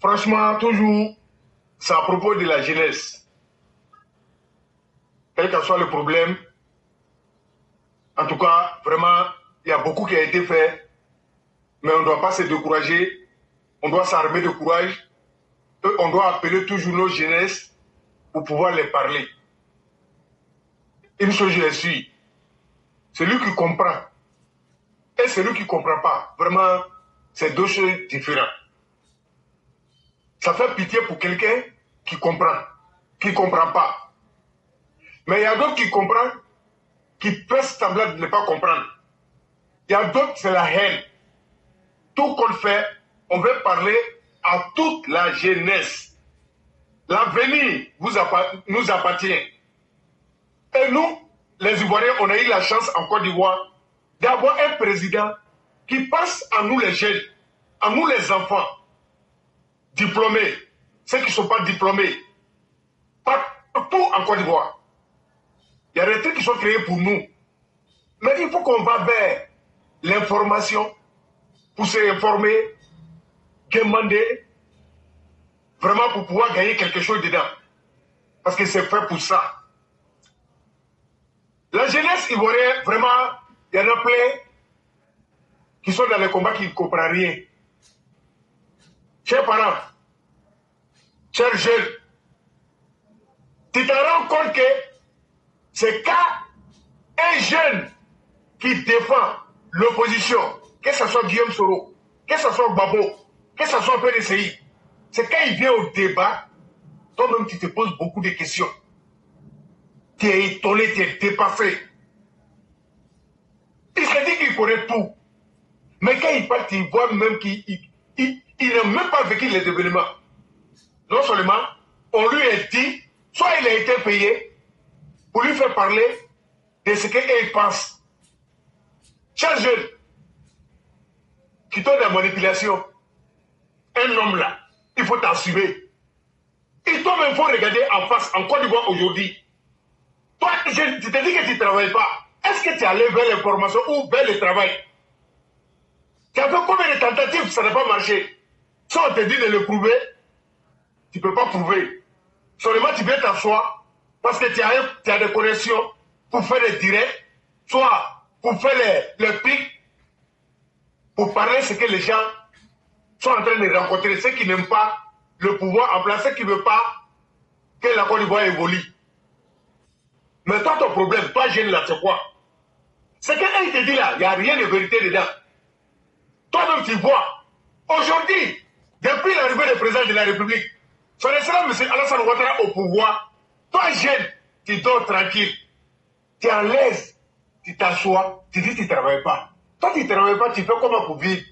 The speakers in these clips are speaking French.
Franchement, toujours, c'est à propos de la jeunesse. Quel que soit le problème, en tout cas, vraiment, il y a beaucoup qui a été fait, mais on ne doit pas se décourager, on doit s'armer de courage, et on doit appeler toujours nos jeunesses pour pouvoir les parler. Une chose, je le suis, celui qui comprend et celui qui ne comprend pas, vraiment, c'est deux choses différentes. Ça fait pitié pour quelqu'un qui comprend pas. Mais il y a d'autres qui comprennent, qui peuvent sembler de ne pas comprendre. Il y a d'autres, c'est la haine. Tout qu'on fait, on veut parler à toute la jeunesse. L'avenir nous appartient. Et nous, les Ivoiriens, on a eu la chance en Côte d'Ivoire d'avoir un président qui pense à nous les jeunes, à nous les enfants, diplômés, ceux qui ne sont pas diplômés, partout en Côte d'Ivoire. Il y a des trucs qui sont créés pour nous. Mais il faut qu'on va vers l'information pour se informer, demander, vraiment pour pouvoir gagner quelque chose dedans. Parce que c'est fait pour ça. La jeunesse ivoirienne, vraiment, il y en a plein qui sont dans les combats qui ne comprennent rien. Chers parents, chers jeunes, tu te rends compte que c'est quand un jeune qui défend l'opposition, que ce soit Guillaume Soro, que ce soit Babo, que ce soit PDCI, c'est quand il vient au débat, toi-même tu te poses beaucoup de questions. Tu es étonné, tu es dépassé. Il se dit qu'il connaît tout. Mais quand il parle, tu vois même qu'il n'a même pas vécu les événements. Non seulement, on lui a dit, soit il a été payé pour lui faire parler de ce qu'il pense. Chers jeunes, qui tombent dans la manipulation, un homme là, il faut t'assumer. Et toi-même, il faut regarder en face, en Côte d'Ivoire aujourd'hui. Toi, tu te dis que tu ne travailles pas. Est-ce que tu es allé vers l'information ou vers le travail? Tu as fait combien de tentatives, ça n'a pas marché? Si on te dit de le prouver, tu ne peux pas prouver. Seulement, tu viens t'asseoir parce que tu as des connexions pour faire des directs, soit pour faire les pics, pour parler ce que les gens sont en train de rencontrer, ceux qui n'aiment pas le pouvoir en place, ceux qui ne veulent pas que la Côte d'Ivoire évolue. Mais toi, ton problème, toi, jeune là, c'est quoi? C'est qu'il te dit là, il n'y a rien de vérité dedans. Toi-même, tu vois, aujourd'hui, depuis l'arrivée du président de la République, son excellence M. Alassane Ouattara au pouvoir, toi, jeune, tu dors tranquille, tu es à l'aise, tu t'assois, tu dis que tu ne travailles pas. Toi, tu ne travailles pas, tu fais comment pour vivre?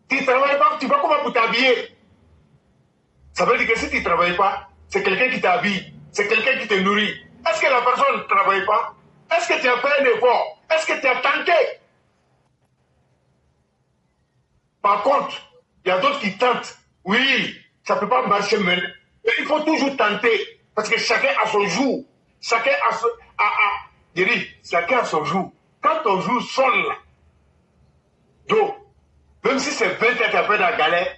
Tu ne travailles pas, tu fais comment pour t'habiller? Ça veut dire que si tu ne travailles pas, c'est quelqu'un qui t'habille, c'est quelqu'un qui te nourrit. Est-ce que la personne ne travaille pas? Est-ce que tu as fait un effort? Est-ce que tu as tenté? Par contre, il y a d'autres qui tentent. Oui, ça ne peut pas marcher maintenant. Mais il faut toujours tenter. Parce que chacun a son jour. Chacun a son jour. Quand ton jour sonne là, donc, même si c'est 20 ans que tu as fait la galère,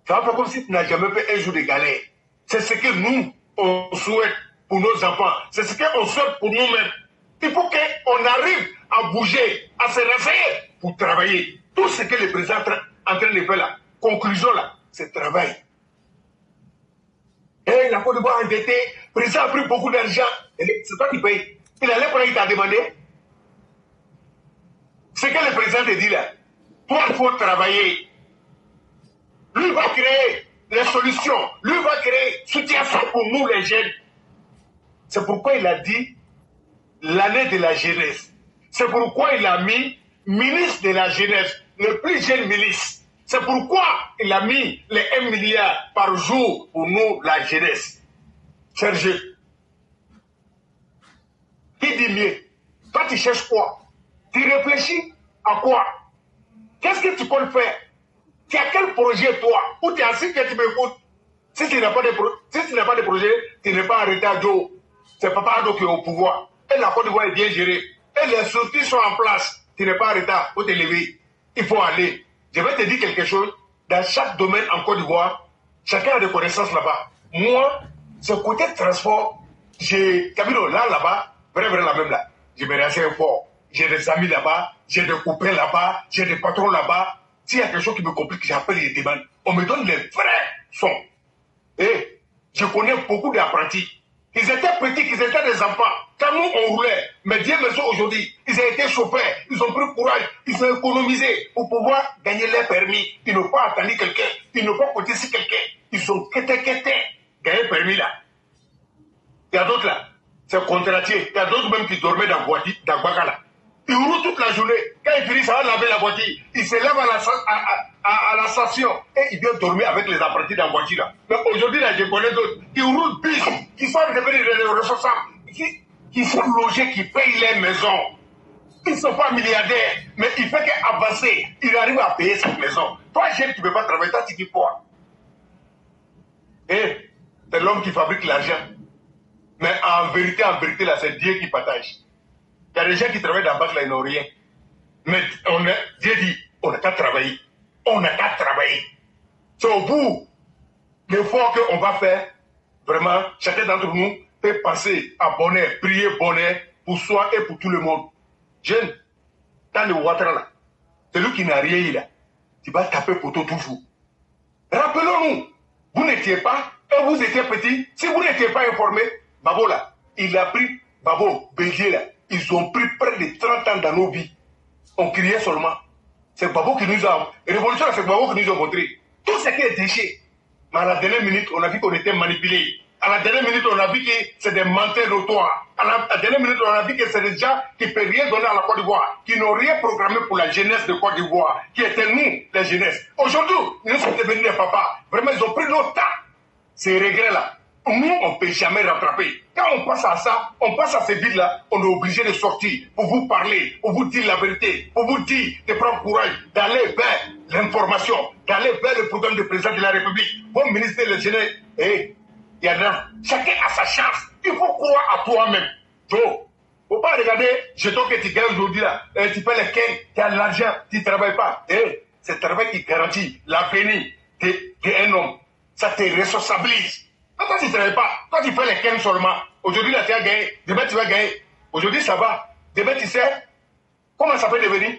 ça va faire comme si tu n'as jamais fait un jour de galère. C'est ce que nous, on souhaite pour nos enfants. C'est ce qu'on souhaite pour nous-mêmes. Il faut qu'on arrive à bouger, à se réveiller pour travailler. Tout ce que le président est en train de faire là, conclusion là, c'est travail. Et la Côte d'Ivoire endetté, le président a pris beaucoup d'argent. C'est toi qui paye. Il allait prendre, il t'a demandé. Ce que le président te dit là, toi, il faut travailler. Lui va créer les solutions. Lui va créer situation pour nous les jeunes. C'est pourquoi il a dit l'année de la jeunesse. C'est pourquoi il a mis ministre de la jeunesse, le plus jeune ministre. C'est pourquoi il a mis les 1 milliard par jour pour nous, la jeunesse. Chers jeunes, qui dit mieux? Toi, tu cherches quoi? Tu réfléchis à quoi? Qu'est-ce que tu comptes faire? Tu as quel projet, toi? Ou tu es assis que tu m'écoutes? Si tu n'as pas de projet, tu n'es pas arrêté à dos. C'est Papa Ado qui est au pouvoir. Et la Côte d'Ivoire est bien gérée. Et les sorties sont en place. Tu n'es pas arrêté pour te lever. Il faut aller. Je vais te dire quelque chose. dans chaque domaine en Côte d'Ivoire, chacun a des connaissances là-bas. Moi, ce côté transport, j'ai Camilo, là-bas, vraiment la même là. Je me renseigne fort. J'ai des amis là-bas, j'ai des copains là-bas, j'ai des patrons là-bas. S'il y a quelque chose qui me complique, j'appelle les demandes. On me donne les vrais sons. Et je connais beaucoup d'apprentis. Ils étaient petits, ils étaient des enfants. Quand nous, on roulait, mais Dieu merci aujourd'hui, ils ont été chauffeurs, ils ont pris courage, ils ont économisé pour pouvoir gagner leur permis. Ils n'ont pas attendu quelqu'un, ils n'ont pas coté sur quelqu'un. Ils ont gagné le permis là. Il y a d'autres là, c'est contratier. Il y a d'autres même qui dormaient dans Guacala. Ils roulent toute la journée. Quand ils finissent, ça va laver la voiture. Ils se lèvent à la station et ils viennent dormir avec les apprentis dans la voiture là. Mais aujourd'hui, là, je connais d'autres qui roulent bus, qui sont devenus des responsables, qui sont logés, qui payent les maisons. Ils ne sont pas milliardaires, mais il fait qu'avancer, ils arrivent à payer cette maison. Toi, jeune, tu ne peux pas travailler, toi, tu dis quoi? Et c'est l'homme qui fabrique l'argent. Mais en vérité, là, c'est Dieu qui partage. Il y a des gens qui travaillent dans la banque, là, ils n'ont rien. Mais Dieu dit, on n'a qu'à travailler. On n'a qu'à travailler. C'est au bout de l'effort qu'on va faire. Vraiment, chacun d'entre nous peut penser à bonheur, prier bonheur pour soi et pour tout le monde. Jeune, dans le Ouattara là, celui qui n'a rien eu là, tu vas taper poteau toujours. Rappelons-nous, vous n'étiez pas, et vous étiez petit, si vous n'étiez pas informé, Babo là, il a pris, Babo, Bélier là, ils ont pris près de 30 ans dans nos vies. On criait seulement. C'est Babo qui nous a, révolution c'est Babo qui nous a montré. Tout ce qui est déchet. Mais à la dernière minute, on a vu qu'on était manipulé. À la dernière minute, on a vu que c'est des menteurs notoires. À la dernière minute, on a vu que c'est des gens qui ne peuvent rien donner à la Côte d'Ivoire, qui n'ont rien programmé pour la jeunesse de Côte d'Ivoire, qui étaient nous, les jeunesses. Aujourd'hui, nous sommes devenus des papas. Vraiment, ils ont pris notre temps. Ces regrets-là, nous, on ne peut jamais rattraper. Quand on passe à ça, on passe à ces villes-là, on est obligé de sortir pour vous parler, pour vous dire la vérité, pour vous dire de prendre courage, d'aller vers l'information, d'aller vers le programme du président de la République. Bon ministre de jeunesse, et il y en a, chacun a sa chance. Il faut croire à toi-même. Il ne faut pas regarder, jetons que tu gagnes aujourd'hui là, tu fais les quins, tu as l'argent, tu ne travailles pas. C'est le travail qui garantit l'avenir d'un homme. Ça te responsabilise. Toi, tu ne travailles pas. Toi, tu fais les quins seulement. Aujourd'hui, là, tu as gagné. Demain, tu vas gagner. Aujourd'hui, ça va. Demain, tu sais comment ça peut devenir.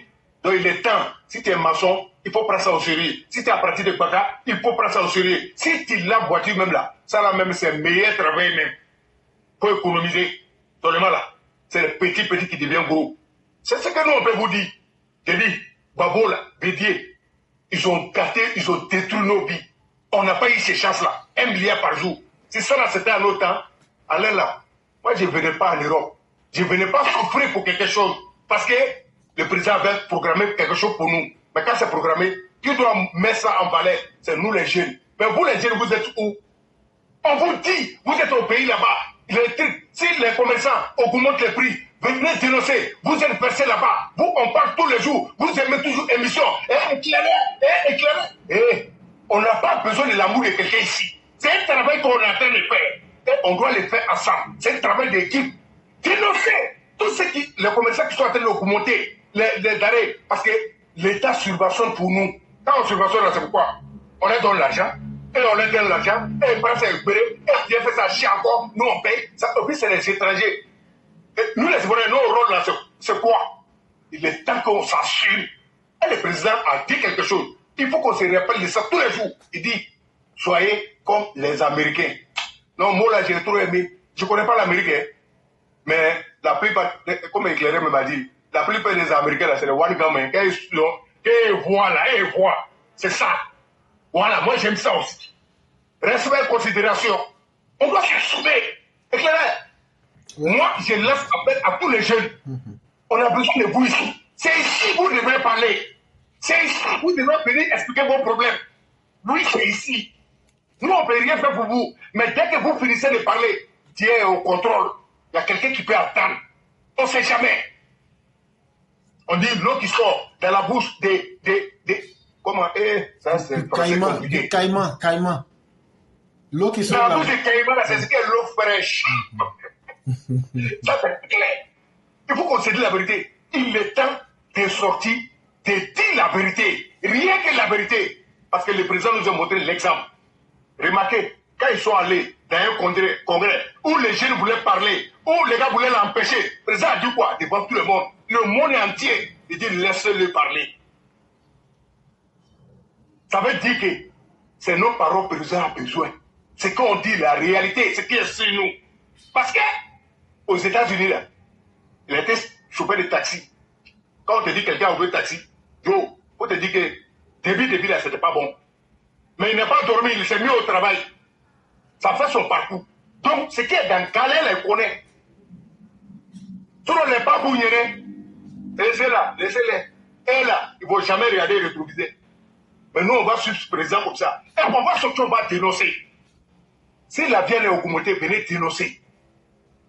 Donc, il est temps. Si tu es maçon, il faut prendre ça au sérieux. Si tu es apprenti de Baka, il faut prendre ça au sérieux. Si tu l'as voiture même là, ça là même, c'est le meilleur travail même. Pour économiser. Seulement là, c'est le petit qui devient gros. C'est ce que nous, on peut vous dire. J'ai dit, Babo là, Bédier, ils ont gâté, ils ont détruit nos vies. On n'a pas eu ces chances-là. 1 milliard par jour. Si ça là, c'était à notre temps, allez là. Moi, je ne venais pas en Europe. Je ne venais pas souffrir pour quelque chose. Parce que le président avait programmé quelque chose pour nous. Mais quand c'est programmé, qui doit mettre ça en valeur? C'est nous les jeunes. Mais vous les jeunes, vous êtes où? On vous dit, vous êtes au pays là-bas. Si les commerçants augmentent les prix, venez dénoncer. Vous êtes versés là-bas. Vous, on parle tous les jours. Vous aimez toujours émission. Éclairez. On n'a pas besoin de l'amour de quelqu'un ici. C'est un travail qu'on est en train de faire. Et on doit le faire ensemble. C'est un travail d'équipe. Dénoncer tous les commerçants qui sont en train d'augmenter les arrêts. Parce que l'État subventionne pour nous. Quand on subventionne, c'est pourquoi? On leur donne l'argent. Et on leur donne l'argent. Et ils prennent ça expéré. Et ils viennent faire ça chier encore. Nous, on paye. Ça, et puis, c'est les étrangers. Et nous, les Ivoiriens, nos rôles là, c'est quoi? Il est temps qu'on s'assure. Et le président a dit quelque chose. Il faut qu'on se rappelle de ça tous les jours. Il dit, soyez comme les Américains. Non, moi là, j'ai trop aimé. Je ne connais pas l'Américain. Mais la plupart, comme Éclairé m'a dit, la plupart des Américains, là, c'est les one gamin. Quand ils voient là, ils voient. C'est ça. Voilà, moi j'aime ça aussi. Respect et considération. On doit se soumettre. Éclairé. Moi, je laisse appel à tous les jeunes. On a besoin de vous ici. C'est ici que vous devrez parler. C'est ici que vous devrez venir expliquer vos problèmes. Oui, c'est ici. Nous, on ne peut rien faire pour vous. Mais dès que vous finissez de parler, Dieu est au contrôle. Il y a quelqu'un qui peut attendre. On ne sait jamais. On dit l'eau qui sort dans la bouche des comment ça c'est caïman. L'eau qui sort dans la bouche des caïmans, c'est ce qu'est l'eau fraîche. Ça, c'est clair. Il faut qu'on se dise la vérité. Il est temps de sortir, de dire la vérité. Rien que la vérité. parce que le président nous a montré l'exemple. Remarquez, quand ils sont allés dans un congrès où les jeunes voulaient parler, où les gars voulaient l'empêcher, le président a dit quoi devant tout le monde entier, il dit laissez-le parler. Ça veut dire que c'est nos paroles que le président a besoin. Ce qu'on dit, la réalité, ce qui est sur nous. Parce que, aux États-Unis, là, il était chauffeur de taxi. Quand on te dit quelqu'un a ouvert taxi, yo, on te dit que début là, c'était pas bon. Mais il n'a pas dormi, il s'est mis au travail. Ça fait son parcours. Donc, ce qui est dans Calais, il connaît. Sur les pas bougnérés, laissez-les. Et là, ils ne vont jamais regarder le rétroviseur. Mais nous, on va suivre ce président comme ça. Et on va sortir, on va dénoncer. Si la viande est augmentée, venez dénoncer.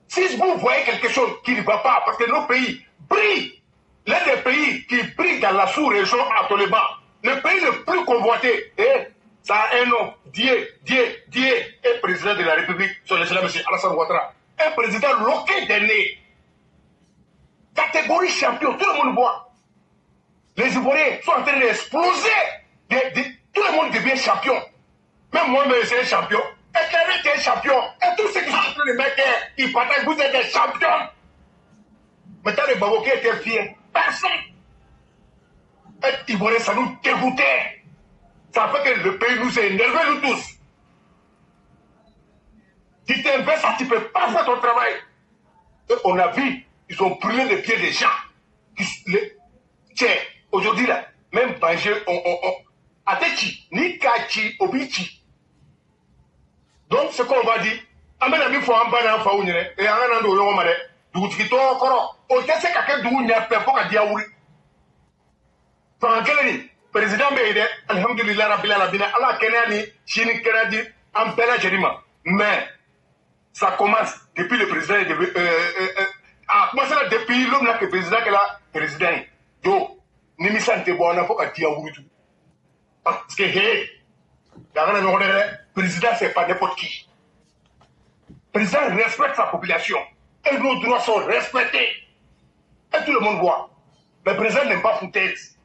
Si vous voyez quelque chose qui ne va pas, parce que nos pays brillent, l'un des pays qui brille dans la sous-région actuellement, le pays le plus convoité, et ça a un nom, Dié est président de la République, son excellence M. Alassane Ouattara. Un président loqué des nez. Catégorie champion, tout le monde voit. Les Ivoiriens sont en train d'exploser. Tout le monde devient champion. Même moi-même, c'est un champion. Et Kenneth est champion. Et tous ceux qui sont en train de mettre, ils partagent, vous êtes des champions. Maintenant, les Baboquets étaient fiers. Personne. Et Ivoiriens, ça nous dégoûtait. Ça fait que le pays nous a énervé, nous tous. Tu t'investis, tu ne peux pas faire ton travail. Et on a vu, ils ont brûlé les pieds des gens. Tiens, aujourd'hui, là, même Bangé, Atechi, ni Kachi, Obichi. Donc, ce qu'on va dire, amène à faut un ban en faune, et un an de l'homme, du tout encore. Au test, c'est qu'à d'où il n'y a pas de diaouri. Frankeleni, président Bédé, Alhamdulillah, Rabbil Alabina, Allah Kenani, Chini Kenadi, Ampela Jerima. Mais, ça commence depuis le président, commencé là depuis l'homme là que le président est là, président. Yo, Nimisante Bona, faut qu'à diaouri tout. Parce que, hé, le président, c'est pas n'importe qui. Le président respecte sa population. Et nos droits sont respectés. Et tout le monde voit. Mais le président n'aime pas foutaise.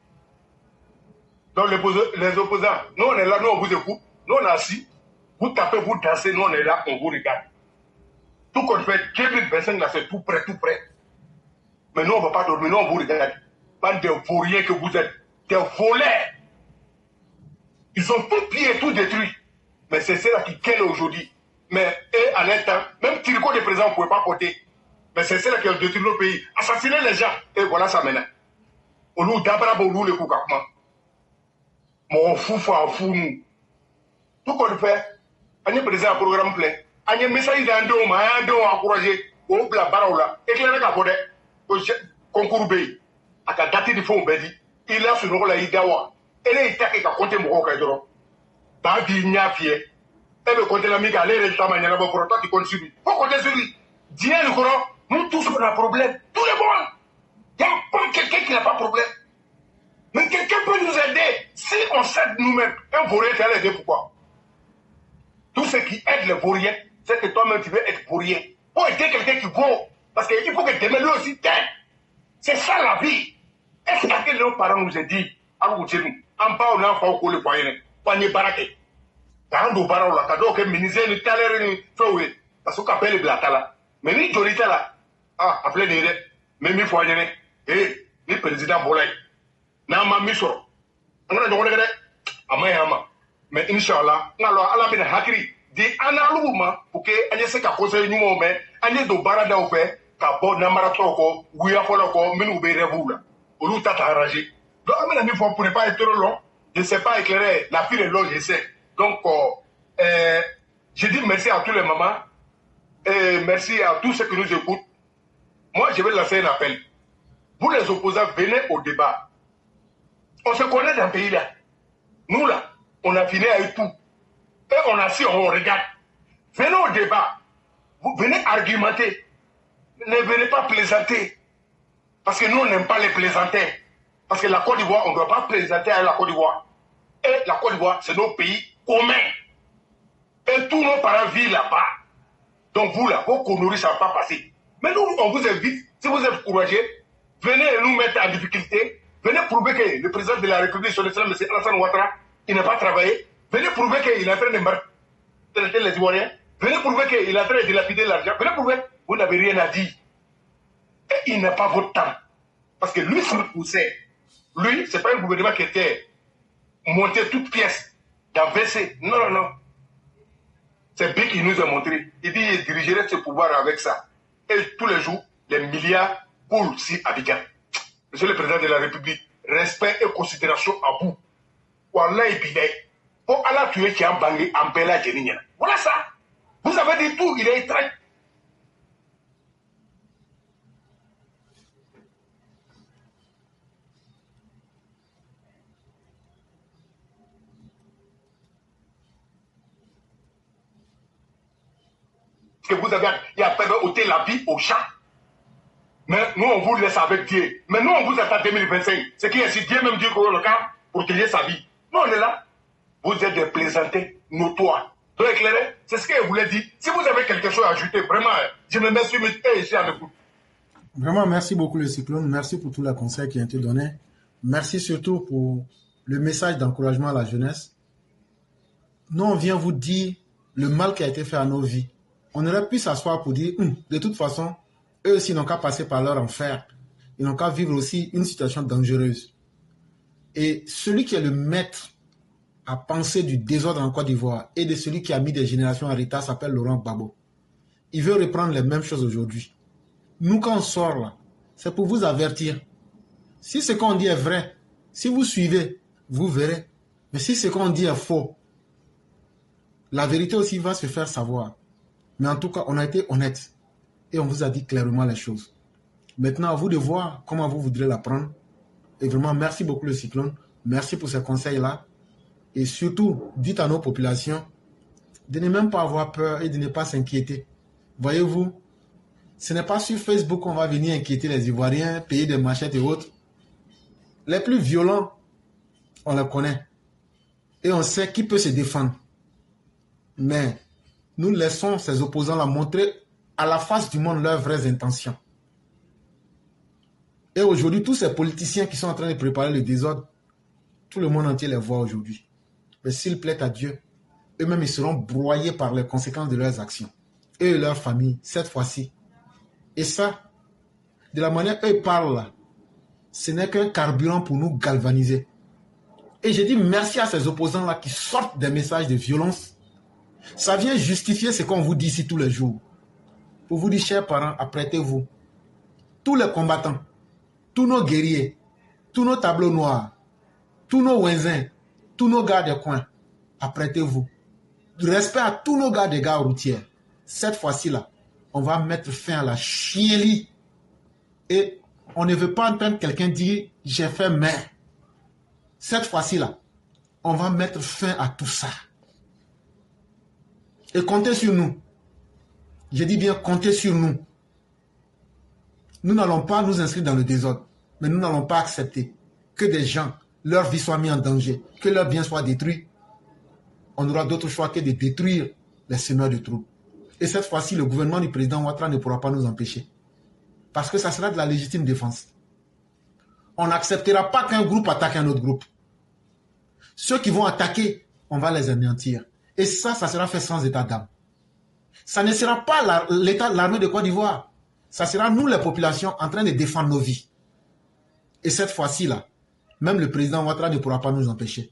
Donc les opposants, nous on est là, nous on vous écoute, nous on est assis, vous tapez, vous dansez, nous on est là, on vous regarde. Tout qu'on fait, 2025 là, c'est tout prêt, tout prêt. Mais nous on ne va pas dormir, nous on vous regarde. Bande de vauriens que vous êtes, des voleurs. Ils ont tout pillé, tout détruit. Mais c'est cela qui gagne aujourd'hui. Mais et à l'instant, même Tiriko de président, on ne pouvait pas porter. Mais c'est cela qui a détruit nos pays. Assassiner les gens. Et voilà ça maintenant. On nous d'abra pour le coup comment. Mon fou, nous. Tout qu'on fait, on est président un programme plein. On est message dans deux, on a encouragé. On a barre éclairé la porte. Concours B. À la date du fond, il a ce rôle là, il dawa. Et là, il t'a qu'à compter mon rôle. Bah, il n'y a fier. Et le côté de l'ami, allez, les gens, il y a un bon toi qui compte sur lui. Faut compter sur lui. Dis le courant, nous tous on a un problème. Tout le monde. Il n'y a pas quelqu'un qui n'a pas de problème. Mais quelqu'un peut nous aider. Si on s'aide nous-mêmes, un vaurien, tu vas l'aider pourquoi? Tout ce qui aide les vauriens, c'est que toi-même tu veux être vaurien. Pour aider quelqu'un qui vaut. Parce qu'il faut que demain lui aussi t'aide. C'est ça la vie. Est-ce que nos parents nous ont dit, en bas, on a un enfant au le foyer, on est baraqué. Quand on parle là, quand on ministère ni talaire ni fait parce qu'on appelle le blatala. Mais ni Jorita là, appelé les mais mi foyer ni président Bolay. Na ma mi soro. On a donc regardé, ama. Mais Inch'Allah, alors Allah ben hakiri di analuma pour que anya se ka conseil ni mo mais anya do barada o fait ka bo na marathon ko wuya folo ko minu be rebula. Olu tata arrangé. Donc amena mi faut pour ne pas être trop long, je ne sais pas éclairer la fille est longue, je sais. Donc je dis merci à tous les mamans et merci à tous ceux qui nous écoutent. Moi, je vais lancer un appel. Vous les opposants, venez au débat. On se connaît dans le pays là. Nous là, on a fini avec tout. Et on a assis, on regarde. Venez au débat. Vous venez argumenter. Ne venez pas plaisanter. Parce que nous, on n'aime pas les plaisanter. Parce que la Côte d'Ivoire, on ne doit pas plaisanter avec la Côte d'Ivoire. Et la Côte d'Ivoire, c'est nos pays communs. Et tous nos parents vivent là-bas. Donc vous là, vos conneries, ça ne va pas passer. Mais nous, on vous invite, si vous êtes courageux, venez nous mettre en difficulté. Venez prouver que le président de la République, son excellence, M. Alassane Ouattara, il n'a pas travaillé. Venez prouver qu'il est en train de traiter les Ivoiriens. Venez prouver qu'il est en train de dilapider l'argent. Venez prouver. Vous n'avez rien à dire. Et il n'a pas votre temps. Parce que lui, s'il poussait, lui, ce n'est pas un gouvernement qui était monté toute pièce dans VC. Non, non, non. C'est B qui nous a montré. Il dit qu'il dirigerait ce pouvoir avec ça. Et tous les jours, les milliards coulent sur Abidjan. Monsieur le Président de la République, respect et considération à vous. Wallah et Bidei. Pour Allah tuer qui a bangé en Bella Djenigna. Voilà ça. Vous avez dit tout, il est étrange. Que vous avez, il a fait ôter la vie aux champs. Mais nous, on vous laisse avec Dieu. Mais nous, on vous attend 2025. C'est qui est si Dieu même dit qu'on le cas pour protéger sa vie. Nous, on est là. Vous êtes des plaisantés notoires. Donc, éclairé, c'est ce qu'il voulait dire. Si vous avez quelque chose à ajouter, vraiment, je me mets sur mes ici avec vous. Vraiment, merci beaucoup le Cyclone. Merci pour tous les conseils qui ont été donnés. Merci surtout pour le message d'encouragement à la jeunesse. Nous, on vient vous dire le mal qui a été fait à nos vies. On aurait pu s'asseoir pour dire, de toute façon, eux aussi n'ont qu'à passer par leur enfer. Ils n'ont qu'à vivre aussi une situation dangereuse. Et celui qui est le maître à penser du désordre en Côte d'Ivoire et de celui qui a mis des générations en retard s'appelle Laurent Gbagbo. Il veut reprendre les mêmes choses aujourd'hui. Nous, quand on sort là, c'est pour vous avertir. Si ce qu'on dit est vrai, si vous suivez, vous verrez. Mais si ce qu'on dit est faux, la vérité aussi va se faire savoir. Mais en tout cas, on a été honnête. Et on vous a dit clairement les choses. Maintenant, à vous de voir comment vous voudrez la prendre. Et vraiment, merci beaucoup le Cyclone. Merci pour ces conseils-là. Et surtout, dites à nos populations de ne même pas avoir peur et de ne pas s'inquiéter. Voyez-vous, ce n'est pas sur Facebook qu'on va venir inquiéter les Ivoiriens, payer des machettes et autres. Les plus violents, on les connaît. Et on sait qui peut se défendre. Mais nous laissons ces opposants-là montrer à la face du monde leurs vraies intentions. Et aujourd'hui, tous ces politiciens qui sont en train de préparer le désordre, tout le monde entier les voit aujourd'hui. Mais s'il plaît à Dieu, eux-mêmes ils seront broyés par les conséquences de leurs actions. Eux et leurs familles, cette fois-ci. Et ça, de la manière eux parlent là, ce n'est qu'un carburant pour nous galvaniser. Et je dis merci à ces opposants-là qui sortent des messages de violence. Ça vient justifier ce qu'on vous dit ici tous les jours. Pour vous dire, chers parents, apprêtez-vous. Tous les combattants, tous nos guerriers, tous nos tableaux noirs, tous nos ouinzins, tous nos gars de coin, apprêtez-vous. Respect à tous nos gars des gares routières. Cette fois-ci-là, on va mettre fin à la chienlit. Et on ne veut pas entendre quelqu'un dire « j'ai fait mais ». Cette fois-ci-là, on va mettre fin à tout ça. Et comptez sur nous. Je dis bien comptez sur nous. Nous n'allons pas nous inscrire dans le désordre. Mais nous n'allons pas accepter que des gens, leur vie soit mise en danger, que leur bien soit détruit. On n'aura d'autre choix que de détruire les semeurs de troubles. Et cette fois-ci, le gouvernement du président Ouattara ne pourra pas nous empêcher. Parce que ça sera de la légitime défense. On n'acceptera pas qu'un groupe attaque un autre groupe. Ceux qui vont attaquer, on va les anéantir. Et ça sera fait sans état d'âme. Ça ne sera pas l'armée de Côte d'Ivoire. Ça sera nous, les populations, en train de défendre nos vies. Et cette fois-ci-là, même le président Ouattara ne pourra pas nous empêcher.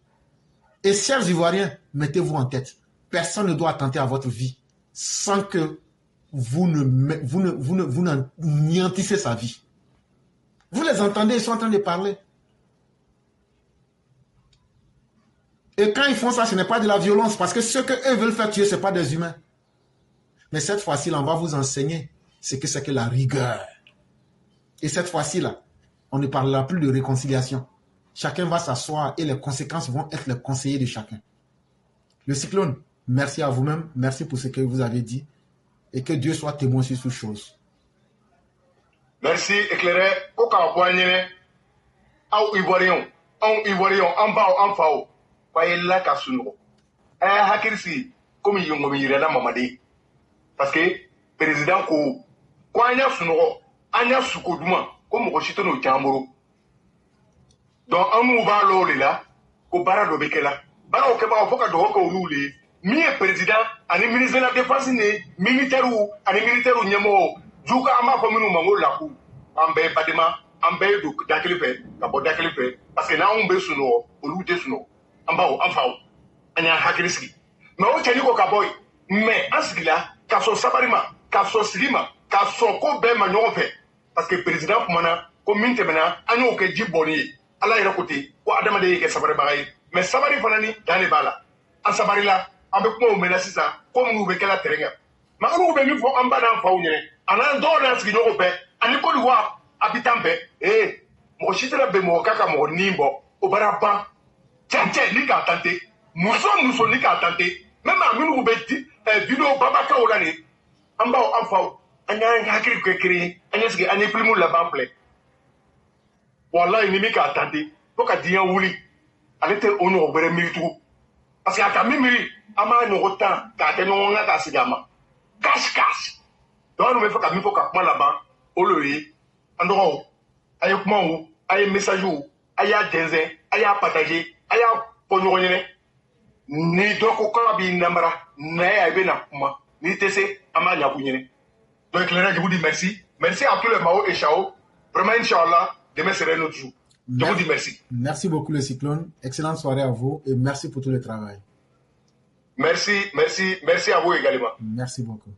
Et chers Ivoiriens, mettez-vous en tête. Personne ne doit attenter à votre vie sans que vous n'anéantissez sa vie. Vous les entendez, ils sont en train de parler. Et quand ils font ça, ce n'est pas de la violence, parce que ce qu'eux veulent faire tuer, ce n'est pas des humains. Mais cette fois-ci, on va vous enseigner ce que c'est que la rigueur. Et cette fois-ci-là, on ne parlera plus de réconciliation. Chacun va s'asseoir et les conséquences vont être les conseillers de chacun. Le Cyclone, merci à vous-même, merci pour ce que vous avez dit, et que Dieu soit témoin sur toutes choses. Merci, éclairé. Au Cameroun, au Ivoirien, en bas, en fao. Paella Kasuno. Hakirsi, comme il y a un mamadi. Parce que le président, quand il y a Suno, il y a Soukouduma, comme on chite nos Kamoro. Donc, un mouvement là, au Baradobekela, Bara o kɛbagaw fo ka dugawu kɛ olu le min ye président ani ministre de la défense ni militaire ani militaire ɲɛmɔgɔ juka an b'a fɔ minnu ma ko laku an bɛɛ badema an bɛɛ don da kelen fɛ ka bɔ da kelen fɛ parce que n'anw bɛ sunɔgɔ olu tɛ sunɔgɔ an baw an faw an y'an hakili sigi mais o cɛni ko ka bɔ yen mais an sigila ka sɔn sabari ma ka sɔn sigi ma ka sɔn ko bɛɛ ma ɲɔgɔn fɛ parce que président kumana ko min tɛmɛna an y'o kɛ ji bɔnni ye ala yɛrɛ ko ten ko adamaden ye kɛ sabaribaga ye mais sabari fana ni dan de b'a la an sabarila an bɛ kumaw mɛnna sisan ko minnu bɛ kɛla terrain kan mais an bɛ min fɔ an ba n'an faw ɲɛna a n'an dɔw n'an sigiɲɔgɔn bɛɛ ani Côte d'Ivoire habitant bɛɛ mɔgɔ si tɛna bɛn mɔgɔ kan ka mɔgɔ nin bɔ o bara ban cɛ ni k'a tante muso ni k'a tante même a minnu bɛ vidéo babakaw la nin an baw an faw an y'an hakili kɛ kelen ye an ye sigi an ye film laban filɛ wallahi ni min k'a tante fo ka diɲɛ wuli ale tɛ o ɲɔgɔn wɛrɛ miiri tugun parce que a ka min miiri an b'a ɲɔgɔn tan k'a kɛ ɲɔgɔn kan k'a sigi a ma cache donc an bɛ fɛ ka min fɔ ka kuma laban olu ye an dɔgɔw a ye kumaw a ye messagew a y'a dɛnsɛn a y'a partager a y'a fɔ ɲɔgɔn ɲɛnɛ ni dɔ ko k'a b'i namara na ye a bɛ na kuma n'i tɛ se an b'a ɲagu ɲini donc Clédor, je vous dis merci à tous les Mao et Chao vraiment Inch'Allah demain serait notre jour. Je vous dis merci. Merci beaucoup le Cyclone. Excellente soirée à vous et merci pour tout le travail. Merci à vous également. Merci beaucoup.